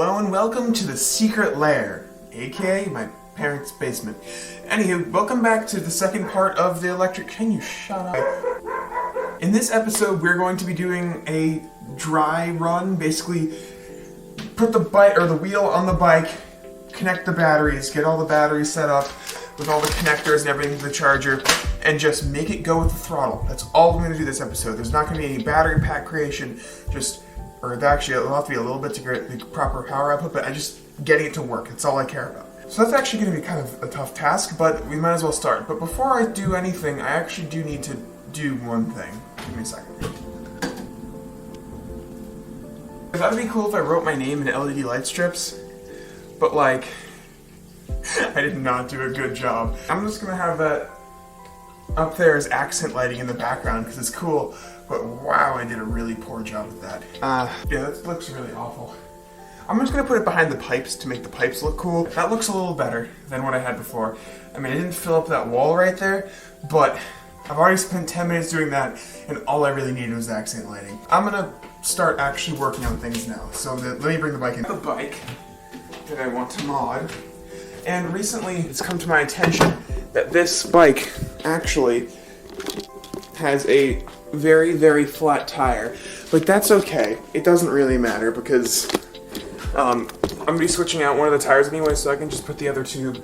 Hello and welcome to the secret lair, aka my parents' basement. Anywho, welcome back to the second part of the electric... Can you shut up? In this episode, we're going to be doing a dry run. Basically, put the bike or the wheel on the bike, connect the batteries, get all the batteries set up with all the connectors and everything to the charger, and just make it go with the throttle. That's all we're going to do this episode. There's not going to be any battery pack creation, actually it'll have to be a little bit to get the proper power output, but just getting it to work. That's all I care about. So that's actually going to be kind of a tough task, but we might as well start. But before I do anything, I actually do need to do one thing. Give me a second. I thought it'd be cool if I wrote my name in LED light strips, but like, I did not do a good job. I'm just going to have that up there as accent lighting in the background because it's cool, but wow, I did a really poor job with that. Yeah, that looks really awful. I'm just gonna put it behind the pipes to make the pipes look cool. That looks a little better than what I had before. I mean, I didn't fill up that wall right there, but I've already spent 10 minutes doing that, and all I really needed was accent lighting. I'm gonna start actually working on things now. So let me bring the bike in. The bike that I want to mod, and recently it's come to my attention that this bike actually has a very, very flat tire. But that's okay. It doesn't really matter because I'm gonna be switching out one of the tires anyway, so I can just put the other two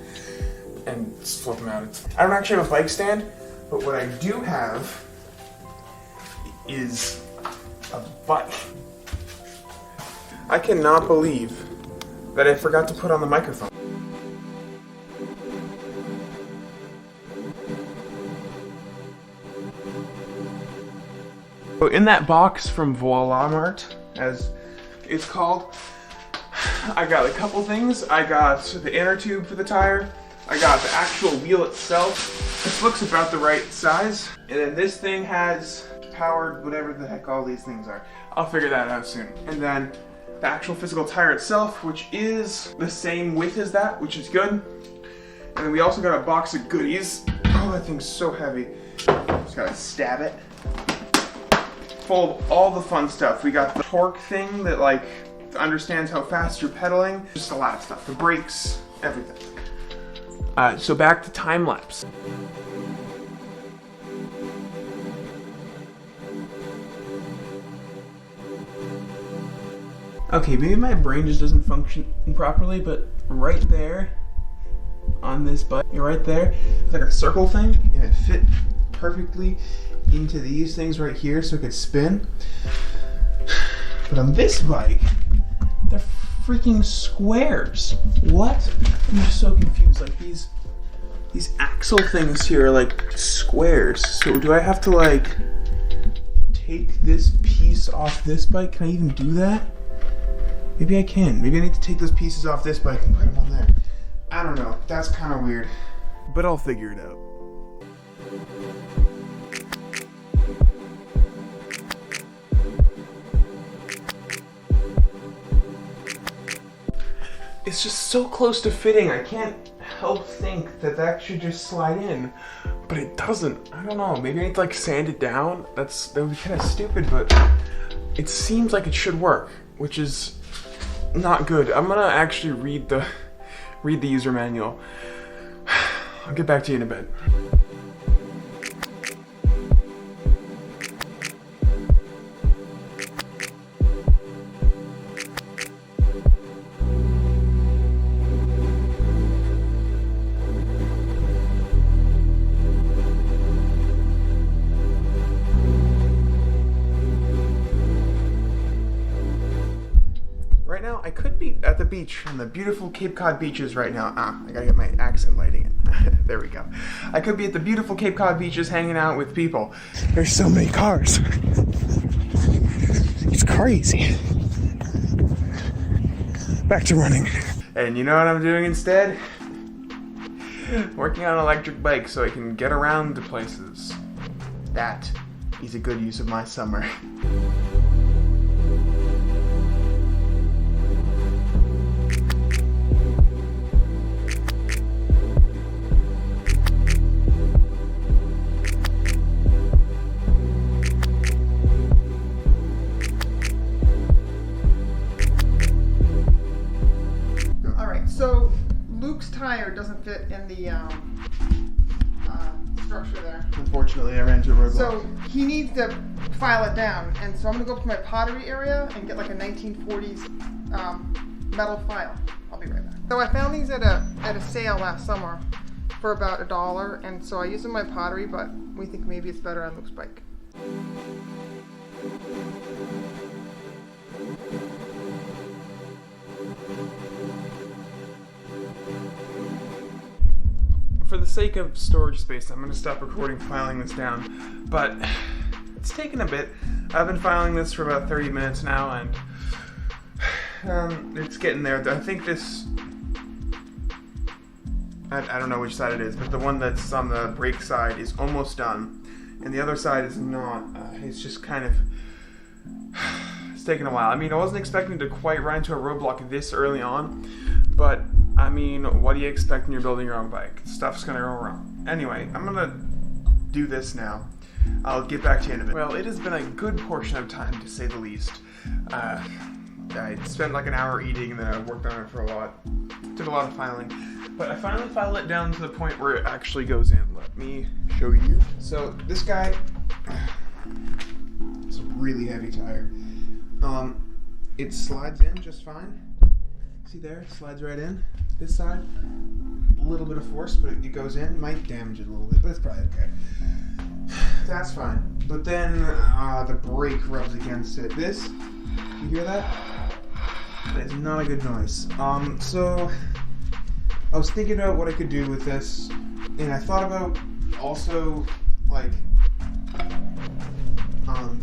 and flip them out. I don't actually have a bike stand, but what I do have is a bike. I cannot believe that I forgot to put on the microphone. So in that box from Voila Mart, as it's called, I got a couple things. I got the inner tube for the tire. I got the actual wheel itself. This looks about the right size. And then this thing has powered whatever the heck all these things are. I'll figure that out soon. And then the actual physical tire itself, which is the same width as that, which is good. And then we also got a box of goodies. Oh, that thing's so heavy. Just gotta stab it. Full of all the fun stuff. We got the torque thing that like understands how fast you're pedaling. Just a lot of stuff. The brakes, everything. So back to time lapse. Okay, maybe my brain just doesn't function properly, but right there on this button, right there, it's like a circle thing, and it fit perfectly into these things right here so it could spin. But on this bike, they're freaking squares. What? I'm just so confused. Like these axle things here are like squares. So do I have to like take this piece off this bike? Can I even do that? Maybe I can. Maybe I need to take those pieces off this bike and put them on there. I don't know. That's kind of weird. But I'll figure it out. It's just so close to fitting. I can't help think that that should just slide in, but it doesn't. I don't know. Maybe I need to like sand it down. That would be kind of stupid, but it seems like it should work, which is not good. I'm gonna actually read the user manual. I'll get back to you in a bit. Right now, I could be at the beach on the beautiful Cape Cod beaches right now. I gotta get my accent lighting in. There we go. I could be at the beautiful Cape Cod beaches hanging out with people. There's so many cars. It's crazy. Back to running. And you know what I'm doing instead? Working on an electric bike so I can get around to places. That is a good use of my summer. fit in the structure there. Unfortunately, I ran into a roadblock. So he needs to file it down, and so I'm gonna go up to my pottery area and get like a 1940s metal file. I'll be right back. So I found these at a sale last summer for about $1, and so I use them in my pottery, but we think maybe it's better on Luke's bike. For the sake of storage space, I'm going to stop recording filing this down, but it's taken a bit. I've been filing this for about 30 minutes now, and it's getting there. I think this, I don't know which side it is, but the one that's on the brake side is almost done, and the other side is not. It's just kind of, it's taken a while. I mean, I wasn't expecting to quite run into a roadblock this early on, but I mean, what do you expect when you're building your own bike? Stuff's gonna go wrong. Anyway, I'm gonna do this now. I'll get back to you in a bit. Well, it has been a good portion of time, to say the least. I spent like an hour eating, and then I worked on it for a lot. Did a lot of filing. But I finally filed it down to the point where it actually goes in. Let me show you. So, this guy, it's a really heavy tire. It slides in just fine. See there, it slides right in. This side, a little bit of force, but it goes in. Might damage it a little bit, but it's probably okay. That's fine. But then the brake rubs against it. This, you hear that? That is not a good noise. So I was thinking about what I could do with this, and I thought about also like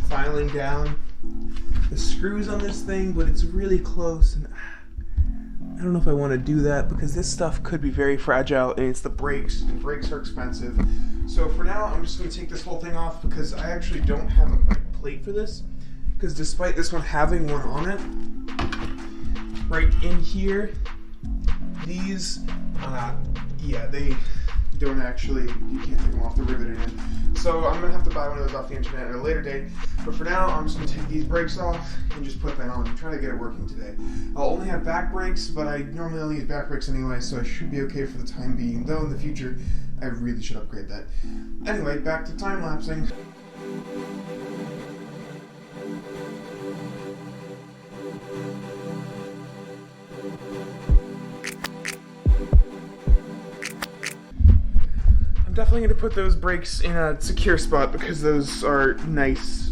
filing down the screws on this thing, but it's really close, and I don't know if I want to do that because this stuff could be very fragile, and it's the brakes, and brakes are expensive. So for now, I'm just going to take this whole thing off because I actually don't have a plate for this, because despite this one having one on it, right in here, these, yeah, they don't actually, you can't take them off, they're riveted in. So I'm going to have to buy one of those off the internet at a later date. But for now, I'm just going to take these brakes off and just put that on and try to get it working today. I'll only have back brakes, but I normally only use back brakes anyway, so I should be okay for the time being. Though in the future, I really should upgrade that. Anyway, back to time-lapsing. Definitely going to put those brakes in a secure spot because those are nice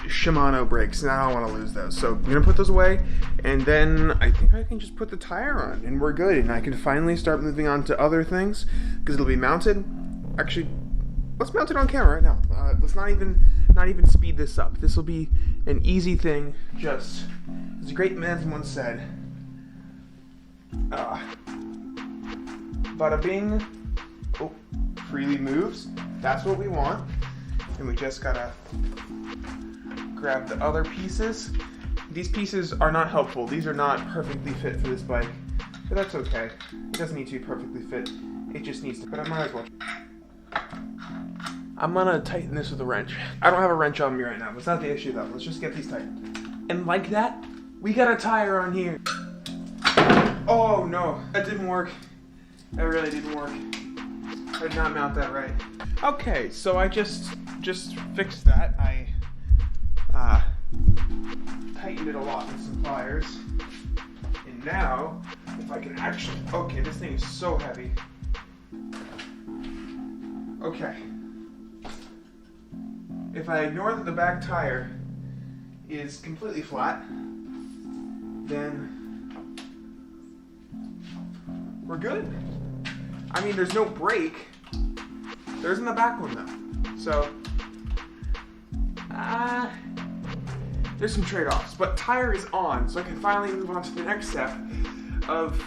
Shimano brakes and I don't want to lose those. So I'm going to put those away, and then I think I can just put the tire on and we're good, and I can finally start moving on to other things because it'll be mounted. Actually, let's mount it on camera right now. Let's not even speed this up. This will be an easy thing. Just as a great man once said, bada bing. Oh, freely moves. That's what we want. And we just gotta grab the other pieces. These pieces are not helpful. These are not perfectly fit for this bike, but that's okay. It doesn't need to be perfectly fit. It just needs to, but I might as well. I'm gonna tighten this with a wrench. I don't have a wrench on me right now, but it's not the issue though. Let's just get these tightened. And like that, we got a tire on here. Oh no, that didn't work. That really didn't work. I did not mount that right. Okay, so I just fixed that. I tightened it a lot with some pliers. And now, if I can actually, okay, this thing is so heavy. Okay. If I ignore that the back tire is completely flat, then we're good. I mean, there's no brake. There's in the back one though. So, there's some trade-offs. But tire is on, so I can finally move on to the next step of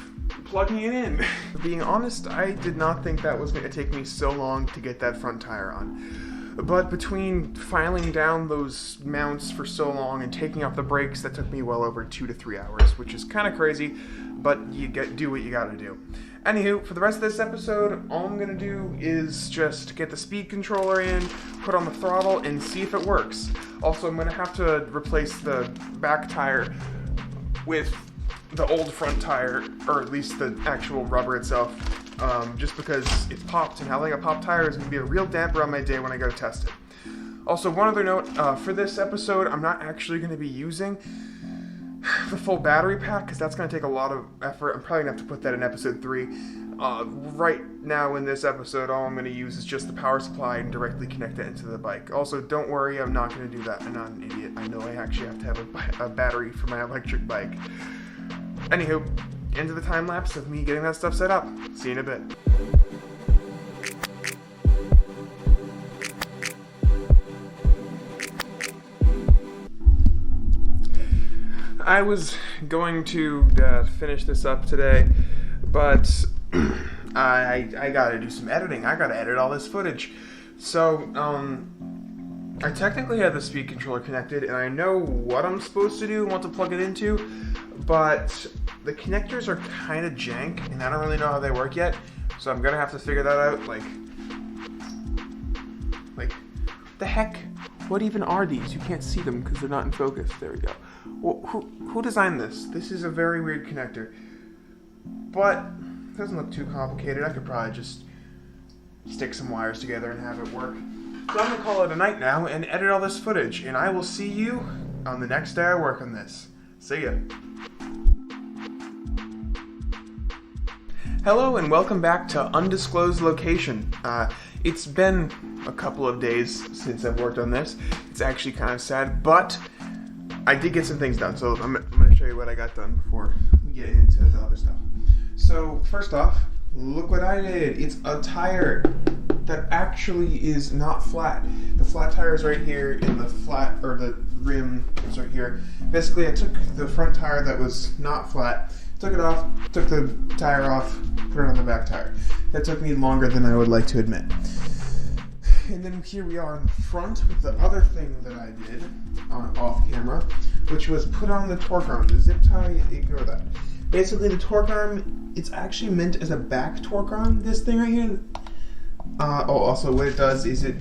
plugging it in. Being honest, I did not think that was going to take me so long to get that front tire on. But between filing down those mounts for so long and taking off the brakes, that took me well over 2 to 3 hours, which is kind of crazy, but you do what you gotta do. Anywho, for the rest of this episode, all I'm gonna do is just get the speed controller in, put on the throttle, and see if it works. Also, I'm gonna have to replace the back tire with the old front tire, or at least the actual rubber itself, just because it popped, and having a pop tire is going to be a real damper on my day when I go to test it. Also, one other note, for this episode, I'm not actually going to be using the full battery pack, because that's going to take a lot of effort. I'm probably going to have to put that in episode 3. Right now in this episode, all I'm going to use is just the power supply and directly connect it into the bike. Also, don't worry, I'm not going to do that. I'm not an idiot. I know I actually have to have a battery for my electric bike. Anywho, into the time lapse of me getting that stuff set up. See you in a bit. I was going to finish this up today, but I gotta do some editing. I gotta edit all this footage. So, I technically have the speed controller connected, and I know what I'm supposed to do and what to plug it into, but the connectors are kind of jank, and I don't really know how they work yet, so I'm gonna have to figure that out. Like, the heck? What even are these? You can't see them because they're not in focus. There we go. Well, who designed this? This is a very weird connector, but it doesn't look too complicated. I could probably just stick some wires together and have it work. So I'm gonna call it a night now and edit all this footage, and I will see you on the next day I work on this. See ya. Hello and welcome back to Undisclosed Location. It's been a couple of days since I've worked on this. It's actually kind of sad, but I did get some things done, so I'm going to show you what I got done before we get into the other stuff. So first off, look what I did. It's a tire that actually is not flat. The flat tire is right here, and the rim is right here. Basically, I took the front tire that was not flat, took it off, took the tire off, put it on the back tire. That took me longer than I would like to admit. And then here we are in the front with the other thing that I did off camera, which was put on the torque arm. The zip tie, ignore that. Basically, the torque arm, it's actually meant as a back torque arm, this thing right here. Also what it does is it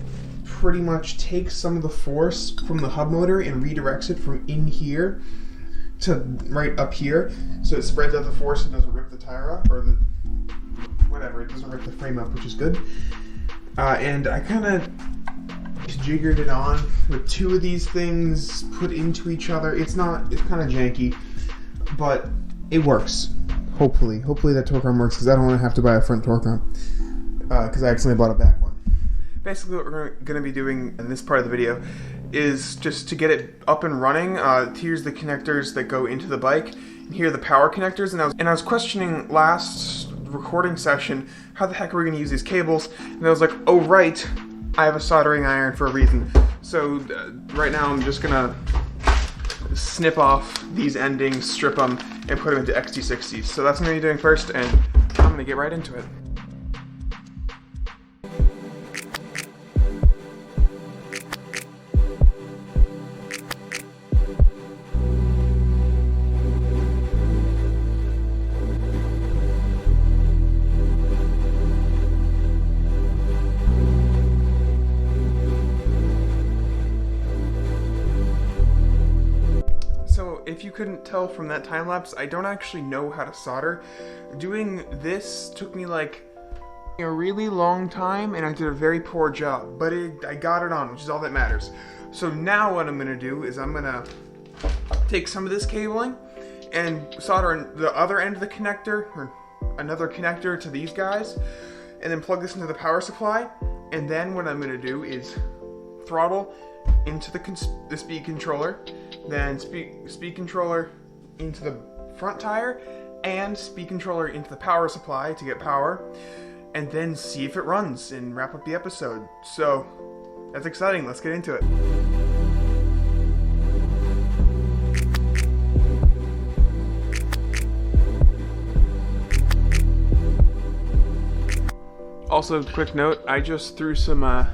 pretty much takes some of the force from the hub motor and redirects it from in here to right up here. So it spreads out the force and doesn't rip the tire up, or the whatever, it doesn't rip the frame up, which is good. And I kind of jiggered it on with two of these things put into each other. It's kind of janky, but it works. Hopefully that torque arm works, because I don't want to have to buy a front torque arm, because I accidentally bought a back one. Basically what we're going to be doing in this part of the video is just to get it up and running. Here's the connectors that go into the bike, and here are the power connectors, and I was questioning last recording session, how the heck are we going to use these cables? And I was like, oh right, I have a soldering iron for a reason. So right now I'm just going to snip off these endings, strip them, and put them into XT60s. So that's what I'm going to be doing first, and I'm going to get right into it. If you couldn't tell from that time lapse, I don't actually know how to solder. Doing this took me like a really long time, and I did a very poor job, but I got it on, which is all that matters. So now what I'm gonna do is I'm gonna take some of this cabling and solder the other end of the connector, or another connector to these guys, and then plug this into the power supply. And then what I'm gonna do is throttle into the speed controller, then speed controller into the front tire, and speed controller into the power supply to get power, and then see if it runs and wrap up the episode. So that's exciting. Let's get into it. Also, quick note, I just threw some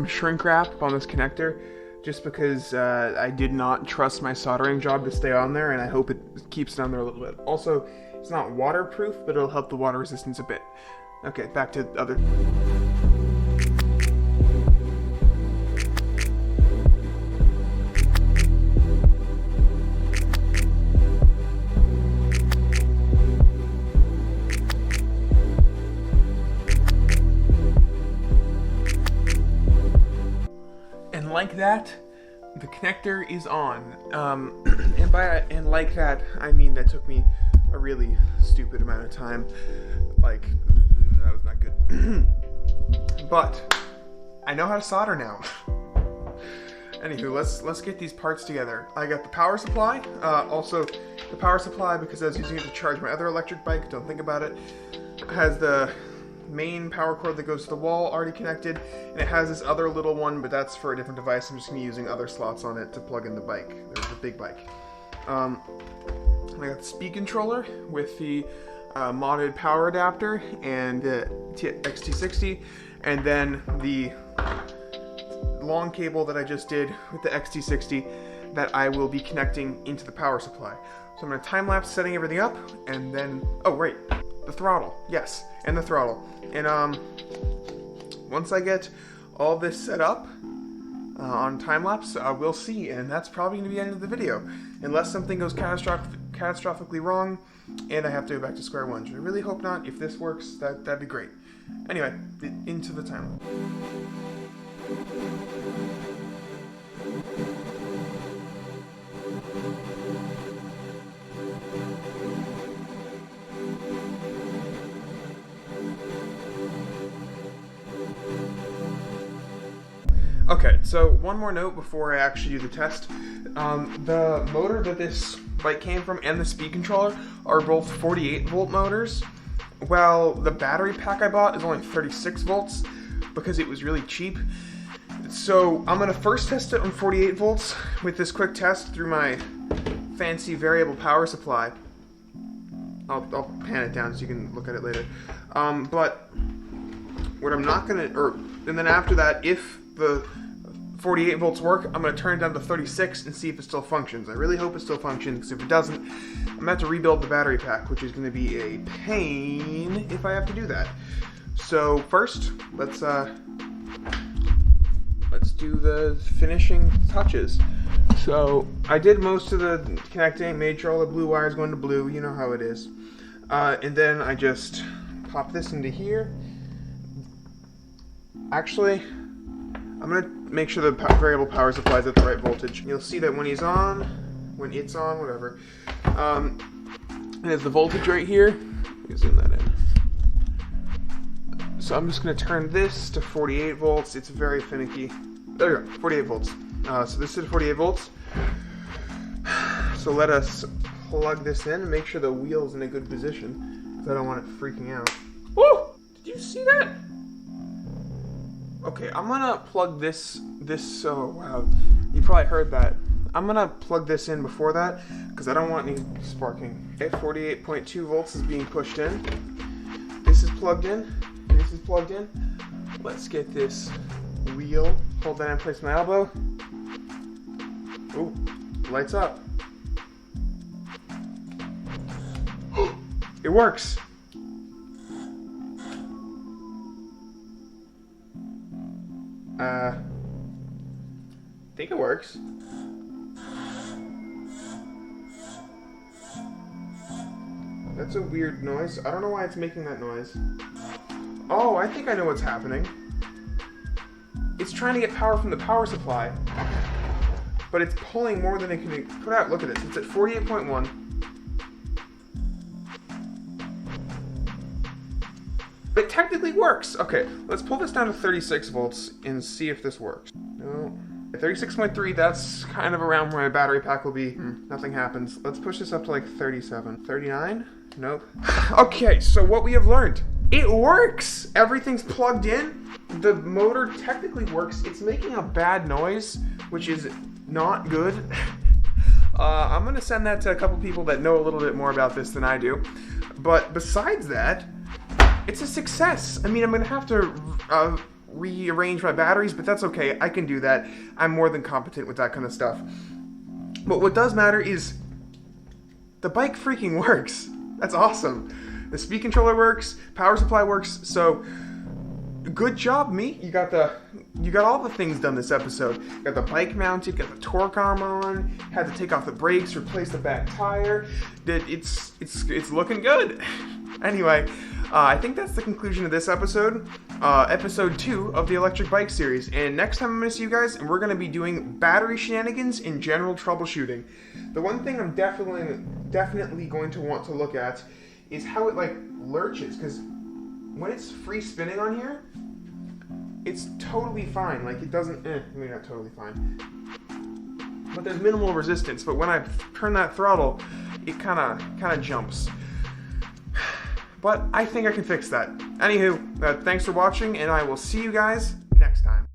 shrink wrap on this connector, just because I did not trust my soldering job to stay on there, and I hope it keeps it on there a little bit. Also, it's not waterproof, but it'll help the water resistance a bit. Okay, back to the other. that, the connector is on. And like that, I mean that took me a really stupid amount of time. Like, that was not good. But I know how to solder now. Anywho, let's get these parts together. I got the power supply. Also, the power supply, because I was using it to charge my other electric bike, don't think about it, has the main power cord that goes to the wall already connected, and it has this other little one, but that's for a different device. I'm just going to be using other slots on it to plug in the bike, the big bike. I got the speed controller with the modded power adapter and the XT60, and then the long cable that I just did with the XT60 that I will be connecting into the power supply. So I'm going to time-lapse setting everything up, and then, oh right, the throttle, yes, and the throttle. And once I get all this set up on time-lapse, we'll see, and that's probably going to be the end of the video, unless something goes catastrophically wrong, and I have to go back to square one. I really hope not. If this works, that'd be great. Anyway, into the time. Okay, so one more note before I actually do the test. The motor that this bike came from and the speed controller are both 48 volt motors, while the battery pack I bought is only 36 volts because it was really cheap. So I'm gonna first test it on 48 volts with this quick test through my fancy variable power supply. I'll pan it down so you can look at it later. But what I'm not gonna, and then after that, if the 48 volts work, I'm going to turn it down to 36 and see if it still functions. I really hope it still functions, because if it doesn't, I'm going to have to rebuild the battery pack, which is going to be a pain if I have to do that. So first, let's do the finishing touches. So I did most of the connecting, made sure all the blue wires go into blue, you know how it is. And then I just pop this into here. Actually, I'm going to make sure the variable power supply is at the right voltage. You'll see that when it's on, whatever, there's the voltage right here. Let me zoom that in. So I'm just going to turn this to 48 volts. It's very finicky. There we go, 48 volts. So this is 48 volts. So let us plug this in and make sure the wheel's in a good position, because I don't want it freaking out. Woo! Did you see that? Okay, I'm gonna plug this, oh wow, you probably heard that. I'm gonna plug this in before that, because I don't want any sparking. Okay, 48.2 volts is being pushed in. This is plugged in, this is plugged in. Let's get this wheel, hold that in place with my elbow. Ooh, lights up. It works. I think it works. That's a weird noise. I don't know why it's making that noise. Oh, I think I know what's happening. It's trying to get power from the power supply, but it's pulling more than it can put out. Look at this. It's at 48.1. It technically works. Okay, let's pull this down to 36 volts and see if this works. No. 36.3, that's kind of around where my battery pack will be. Nothing happens. Let's push this up to like 37. 39? Nope. Okay, so what we have learned. It works! Everything's plugged in. The motor technically works. It's making a bad noise, which is not good. I'm gonna send that to a couple people that know a little bit more about this than I do. But besides that, it's a success. I mean, I'm gonna have to rearrange my batteries, but that's okay. I can do that. I'm more than competent with that kind of stuff. But what does matter is the bike freaking works. That's awesome. The speed controller works, power supply works, so good job, me. You got all the things done this episode. You got the bike mounted, got the torque arm on, had to take off the brakes, replace the back tire. It's looking good. Anyway, I think that's the conclusion of this episode, episode 2 of the electric bike series. And next time I'm going to see you guys, and we're going to be doing battery shenanigans and general troubleshooting. The one thing I'm definitely going to want to look at is how it like lurches, because when it's free spinning on here, it's totally fine. Like it doesn't, maybe not totally fine, but there's minimal resistance. But when I turn that throttle, it kind of jumps. But I think I can fix that. Anywho, thanks for watching, and I will see you guys next time.